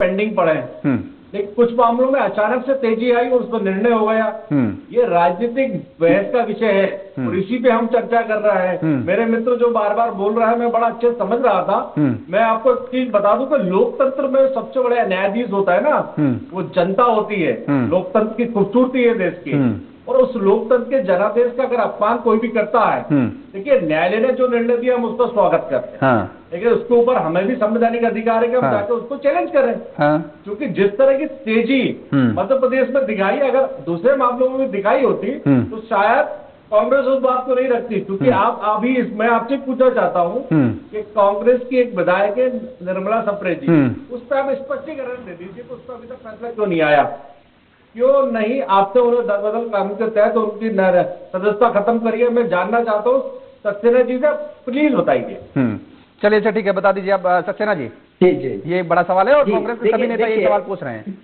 Pending पड़े हैं, लेकिन कुछ मामलों में अचानक से तेजी आई और उस पर निर्णय हो गया। ये राजनीतिक बहस का विषय है और इसी पे हम चर्चा कर रहे हैं। मेरे मित्र जो बार बार बोल रहा है, मैं बड़ा अच्छे समझ रहा था। मैं आपको एक चीज बता दूं कि लोकतंत्र में सबसे बड़ा न्यायाधीश होता है ना, वो जनता होती है। लोकतंत्र की खूबसूरती है देश की, और उस लोकतंत्र के जनादेश का अगर अपमान कोई भी करता है, देखिए न्यायालय ने जो निर्णय दिया हम उसका स्वागत करते हैं, लेकिन उसके ऊपर हमें भी संवैधानिक अधिकार है कि हम जाकर उसको चैलेंज करें। क्योंकि जिस तरह की तेजी मध्य प्रदेश में दिखाई, अगर दूसरे मामलों में भी दिखाई होती तो शायद कांग्रेस उस बात को नहीं रखती। क्योंकि आप अभी मैं आपसे पूछना चाहता हूँ कि कांग्रेस की एक विधायक है निर्मला सप्रे जी, उस पर आप स्पष्टीकरण दे दीजिए तो उस पर अभी तक फैसला क्यों नहीं आया, क्यों नहीं आपसे उन्होंने दलबदल कानून के तहत उनकी सदस्यता खत्म करी है। मैं जानना चाहता हूँ सक्सेना जी से, प्लीज बताइए। चलिए अच्छा ठीक है, बता दीजिए आप सक्सेना जी। जी ये एक बड़ा सवाल है और कांग्रेस के सभी नेता ये सवाल पूछ रहे हैं।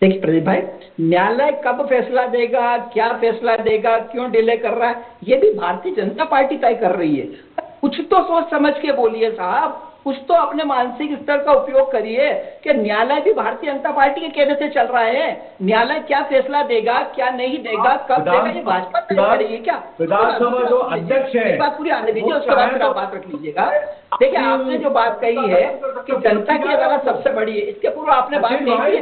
देखिए प्रदीप भाई, न्यायालय कब फैसला देगा, क्या फैसला देगा, क्यों डिले कर रहा है, ये भी भारतीय जनता पार्टी तय कर रही है। कुछ तो सोच समझ के बोलिए साहब, कुछ तो अपने मानसिक स्तर का उपयोग करिए कि न्यायालय भी भारतीय जनता पार्टी के कहने से चल रहा है। न्यायालय क्या फैसला देगा, क्या नहीं देगा, कब देगा, ये भाजपा तय करेगी क्या? विधानसभा जो अध्यक्ष है, बात पूरी आने दीजिए, उसके बाद आप बात रख लीजिएगा। देखिए आपने जो बात कही है कि जनता की अदालत सबसे बड़ी है, इसके पूर्व आपने बात कही है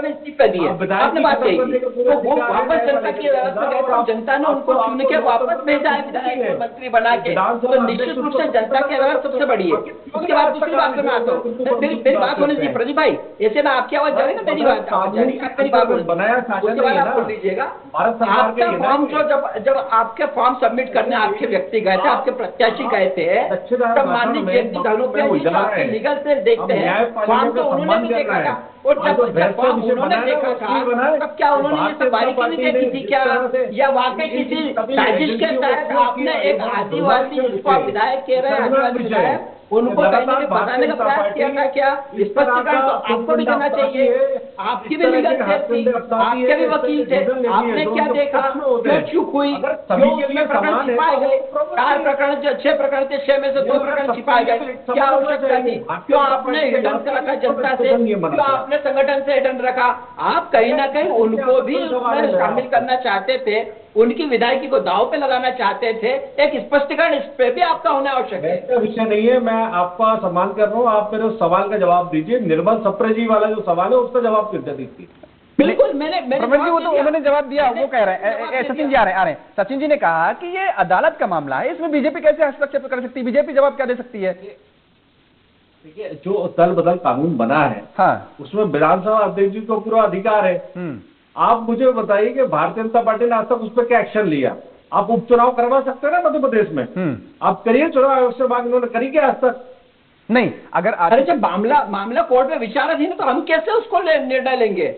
इस्तीफा दी है, आपने बात कही थी, तो वो वापस जनता की अदालत में गए तो जनता ने उनको चुन के वापस भेजा है विधायक मंत्री बना के, तो निश्चित रूप से जनता की अदालत सबसे बड़ी है। उसके बाद दूसरी बात पे मैं आता हूँ, मेरी बात होने दीजिए प्रदीप भाई, ऐसे में आपकी आवाज जा रही है ना, मेरी बात आवाज जा रही है, मेरी बात उसके बाद आप बोल लीजिएगा। आपका फॉर्म जो जब आपके फॉर्म सबमिट करने आपके व्यक्ति गए थे, आपके प्रत्याशी गए थे, तब माननीय जेपी धनोपिया लीगल से देखते हैं, फॉर्म तो उन्होंने भी देखा था, और जब फॉर्म उन्होंने देखा था तब क्या उन्होंने ये सब बारीकी नहीं देखी थी क्या, या वाकई किसी साजिश के तहत आपने एक आदिवासी, जिसको आप विधायक कह रहे हैं आदिवासी विधायक, उनको कहीं ना कहीं बताने का प्रयास किया था क्या? स्पष्टीकरण तो आपको भी देना चाहिए, आपकी भी लीगल सेल थी, आपके भी वकील थे, आपने क्या देखा, क्यों चूक हुई, क्यों उसमें प्रकरण छिपाए गए, 4 प्रकरण 6 प्रकरण थे, 6 में से 2 प्रकरण छिपाए गए, क्या आवश्यकता थी, क्यों आपने हिडन से रखा जनता से, क्यों आपने संगठन से हिडन रखा? आप कहीं ना कहीं उनको भी उसमें शामिल करना चाहते थे, उनकी विधायकी को दाव पे लगाना चाहते थे, एक स्पष्टीकरण इस पे भी आपका होना आवश्यक है। ऐसा विषय नहीं है, मैं आपका सम्मान कर रहा हूँ, आप मेरे उस सवाल का जवाब दीजिए। निर्मल सप्रे जी वाला जो सवाल है उसका जवाब किसने दीजिए? बिल्कुल मैंने प्रवीण जी वो तो उन्होंने जवाब दिया, वो कह रहे हैं सचिन जी आ रहे हैं। सचिन जी ने कहा कि ये अदालत का मामला है, इसमें बीजेपी कैसे हस्तक्षेप कर सकती है, बीजेपी जवाब क्या दे सकती है? देखिए जो दल बदल कानून बना है, हाँ, उसमें विधानसभा अध्यक्ष जी को पूरा अधिकार है। आप मुझे बताइए कि भारतीय जनता पार्टी ने आज तक उस पर क्या एक्शन लिया? आप उपचुनाव करवा सकते हैं ना मध्य प्रदेश में, आप करिए चुनाव आयोग से मांग, उन्होंने करी क्या आज तक? नहीं, अगर अरे जब मामला कोर्ट में विचाराधीन तो हम कैसे उसको निर्णय लेंगे?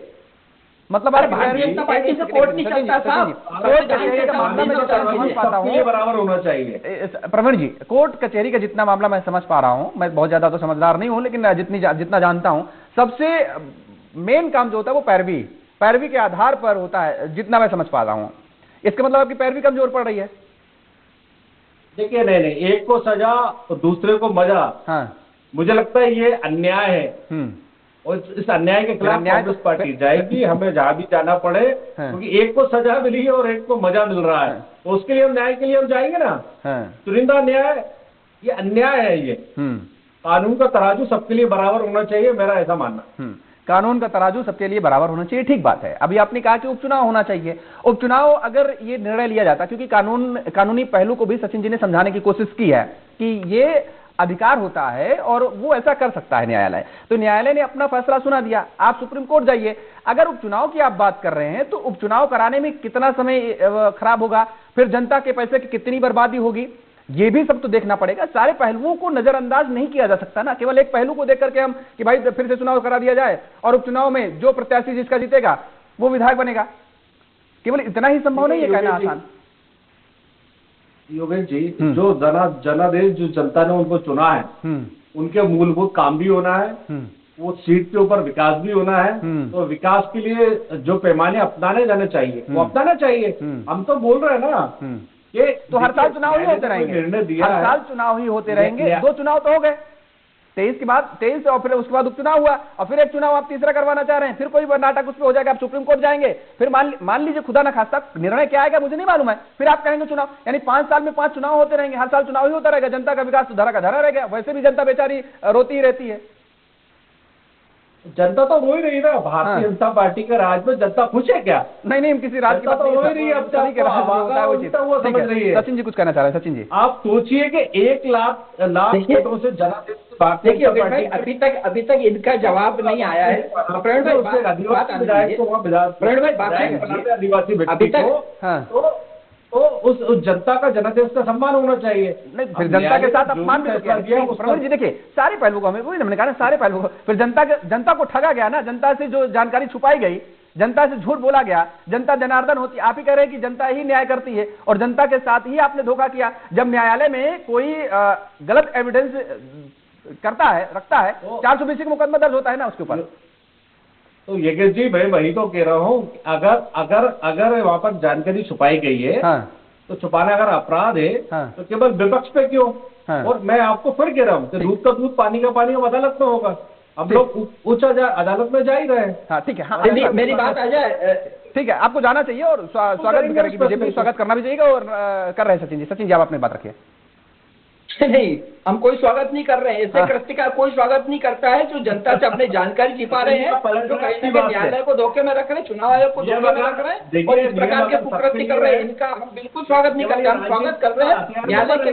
मतलब भारतीय जनता पार्टी से कोर्ट नहीं चलता साहब, कोर्ट कचहरी का मामला मैं जितना समझ पाता हूँ बराबर होना चाहिए। प्रवीण जी, कोर्ट कचहरी का जितना मामला मैं समझ पा रहा हूँ, मैं बहुत ज्यादा तो समझदार नहीं हूँ, लेकिन जितना जानता हूँ, सबसे मेन काम जो होता है वो पैरवी के आधार पर होता है, जितना मैं समझ पा रहा हूँ। इसका मतलब आपकी पैरवी कमजोर पड़ रही है? देखिए नहीं, एक को सजा और दूसरे को मजा। हाँ, मुझे लगता है ये अन्याय है, और इस अन्याय के खिलाफ कांग्रेस पार्टी जाएगी, हमें जहां भी जाना पड़े, क्योंकि एक को सजा मिली है और एक को मजा मिल रहा है, तो उसके लिए हम न्याय के लिए हम जाएंगे ना। चुनिंदा न्याय, ये अन्याय है। ये कानून का तराजू सबके लिए बराबर होना चाहिए, मेरा ऐसा मानना। कानून का तराजू सबके लिए बराबर होना चाहिए, ठीक बात है। अभी आपने कहा कि उपचुनाव होना चाहिए, उपचुनाव अगर ये निर्णय लिया जाता, क्योंकि कानूनी पहलू को भी सचिन जी ने समझाने की कोशिश की है कि ये अधिकार होता है और वो ऐसा कर सकता है न्यायालय, तो न्यायालय ने अपना फैसला सुना दिया, आप सुप्रीम कोर्ट जाइए। अगर उपचुनाव की आप बात कर रहे हैं तो उपचुनाव कराने में कितना समय खराब होगा, फिर जनता के पैसे की कितनी बर्बादी होगी, ये भी सब तो देखना पड़ेगा। सारे पहलुओं को नजरअंदाज नहीं किया जा सकता ना, केवल एक पहलू को देख करके हम कि भाई फिर से चुनाव करा दिया जाए और उपचुनाव में जो प्रत्याशी जिसका जीतेगा वो विधायक बनेगा, केवल इतना ही संभव नहीं है कहना आसान। योगेश जी, जो जनादेश जो जनता ने उनको चुना है, उनके मूलभूत काम भी होना है, वो सीट के ऊपर विकास भी होना है, तो विकास के लिए जो पैमाने अपनाने जाने चाहिए वो अपनाना चाहिए। हम तो बोल रहे हैं ना ये तो हर साल चुनाव ही होते रहेंगे, हर साल चुनाव ही होते रहेंगे। 2 चुनाव तो हो गए, 23 के बाद 23 और फिर उसके बाद उपचुनाव हुआ और फिर एक चुनाव आप तीसरा करवाना चाह रहे हैं, फिर कोई नाटक उस पर हो जाएगा, आप सुप्रीम कोर्ट जाएंगे, फिर मान लीजिए खुदा ना खास्ता निर्णय क्या आएगा मुझे नहीं मालूम है, फिर आप कहेंगे चुनाव, यानी 5 साल में 5 चुनाव होते रहेंगे, हर साल चुनाव ही होता रहेगा, जनता का विकास तो धरा का धरा रहेगा। वैसे भी जनता बेचारी रोती ही रहती है। जनता तो रो ही रही ना, भारतीय जनता पार्टी के राज में जनता खुश है क्या? नहीं किसी राज की तो रो ही रही है, अब सभी के राज में होता है वो चीज। वो समझ रही है। सचिन जी कुछ कहना चाह रहे हैं। सचिन जी आप सोचिए कि 1 लाख वोटों से जनादेश भारतीय देखिए जनता पार्टी अभी तक इनका जवाब नहीं आया है। प्रवीण भाई आदिवासी अभी तक तो उस जनता का जनादेश का सम्मान होना चाहिए। नहीं, फिर जनता के साथ अपमान भी किया। प्रवीण जी देखिए सारे पहलू को हमें वही हमने कहा ना, सारे पहलू को फिर जनता को ठगा गया ना, जनता से जो जानकारी छुपाई गई, जनता से झूठ बोला गया, जनता जनार्दन होती, आप ही कह रहे हैं कि जनता ही न्याय करती है और जनता के साथ ही आपने धोखा किया। जब न्यायालय में कोई गलत एविडेंस रखता है 420 का मुकदमा दर्ज होता है ना उसके ऊपर। तो योगेश जी मैं वही तो कह रहा हूँ, अगर वहां पर जानकारी छुपाई गई है तो छुपाना अगर अपराध है तो केवल विपक्ष पे क्यों? और मैं आपको फिर कह रहा हूँ कि दूध का दूध पानी का पानी अब अदालत में होगा। अब लोग उच्च अदालत में जा ही रहे हैं। ठीक है, मेरी बात आ जाए। ठीक है, आपको जाना चाहिए और स्वागत भी करेगी बीजेपी, स्वागत करना भी चाहिए और कर रहे हैं। सचिन जी आप अपनी बात रखिए। नहीं, हम कोई स्वागत नहीं कर रहे हैं, ऐसे कृत्य का कोई स्वागत नहीं करता है जो जनता से अपनी जानकारी छिपा रहे हैं, जो कहीं ना कहीं न्यायालय को धोखे में रख रहे हैं, चुनाव आयोग को धोखे में रख रहे हैं और इस प्रकार के कुकृत्य कर रहे हैं, इनका हम बिल्कुल स्वागत नहीं करते। हम स्वागत कर रहे हैं न्यायालय के